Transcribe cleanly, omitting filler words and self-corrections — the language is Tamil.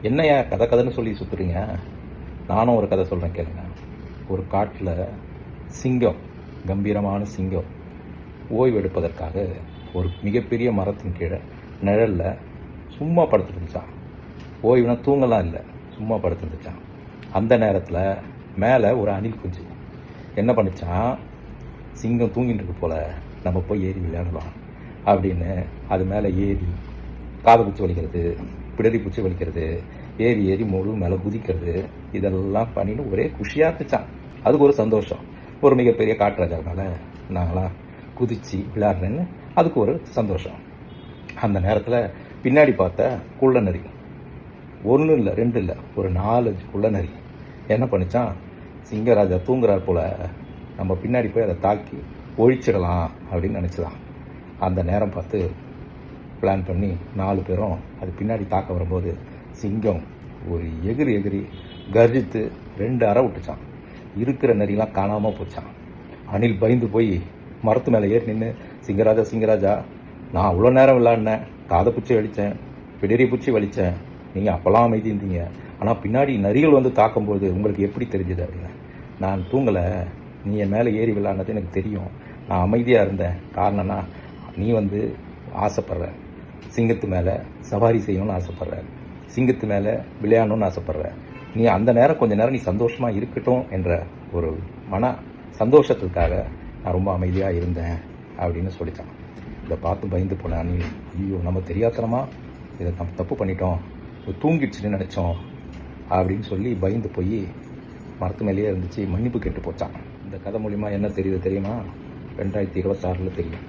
என்னையா கதைன்னு சொல்லி சுற்றுறீங்க? நானும் ஒரு கதை சொல்கிறேன் கேளுங்க. ஒரு காட்டில் சிங்கம், கம்பீரமான சிங்கம் ஓய்வு எடுப்பதற்காக ஒரு மிகப்பெரிய மரத்தின் கீழே நிழலில் சும்மா படுத்துட்டு இருந்துச்சான். ஓய்வுனா தூங்கலாம் இல்லை, சும்மா படுத்துருந்துச்சான். அந்த நேரத்தில் மேலே ஒரு அணில் குஞ்சு என்ன பண்ணிச்சான், சிங்கம் தூங்கிட்டு இருக்கு போல், நம்ம போய் ஏறி விளையாடலாம் அப்படின்னு அது மேலே ஏறி காதை பூச்சி வலிக்கிறது, பிடரி பூச்சி வலிக்கிறது, ஏறி முழு மேலே குதிக்கிறது, இதெல்லாம் பண்ணின்னு ஒரே குஷியாக இருந்துச்சான். அதுக்கு ஒரு சந்தோஷம். ஒரு மிகப்பெரிய காட்டுராஜானால நாங்களாம் குதித்து விளையாடுறேன்னு அதுக்கு ஒரு சந்தோஷம். அந்த நேரத்தில் பின்னாடி பார்த்த குள்ள நரி, ஒன்றும் இல்லை ரெண்டு இல்லை, ஒரு 4-5 குள்ள நரி என்ன பண்ணிச்சான், சிங்கராஜா தூங்குறார் போல், நம்ம பின்னாடி போய் அதை தாக்கி ஒழிச்சிடலாம் அப்படின்னு நினச்சிதான். அந்த நேரம் பார்த்து பிளான் பண்ணி 4 பேரும் அது பின்னாடி தாக்க வரும்போது சிங்கம் ஒரு எகிரி கர்ஜித்து 2 அறை விட்டுச்சான். இருக்கிற நரிலாம் காணாமல் போச்சான். அணில் பயந்து போய் மரத்து மேலே ஏறி நின்று, சிங்கராஜா நான் அவ்வளோ நேரம் விளையாடினேன், காதை பூச்சி வலித்தேன், பிடரி பூச்சி வலித்தேன், நீங்கள் அப்போல்லாம் அமைதி இருந்தீங்க, ஆனால் பின்னாடி நரிகள் வந்து தாக்கும்போது உங்களுக்கு எப்படி தெரிஞ்சுது அப்படின்னு. நான் தூங்கலை, நீ என் மேலே ஏறி விளையாடினது எனக்கு தெரியும், நான் அமைதியாக இருந்தேன். காரணம்னா நீ வந்து ஆசைப்படுற, சிங்கத்து மேலே சவாரி செய்யணும்னு ஆசைப்படுற, சிங்கத்து மேலே விளையாடணும்னு ஆசைப்படுற, நீ அந்த நேரம் கொஞ்ச நேரம் நீ சந்தோஷமாக இருக்கட்டும் என்ற ஒரு மன சந்தோஷத்துக்காக நான் ரொம்ப அமைதியாக இருந்தேன் அப்படின்னு சொல்லித்தான். இதை பார்த்து பயந்து போனேன் நீ, ஐயோ நம்ம தெரியாதனமா இதை நம்ம தப்பு பண்ணிட்டோம், தூங்கிடுச்சுன்னு நினச்சோம் அப்படின்னு சொல்லி பயந்து போய் மரத்து மேலேயே இருந்துச்சு, மன்னிப்பு கேட்டு போச்சான். இந்த கதை மூலிமா என்ன தெரியுது தெரியுமா? 2026 தெரியும்.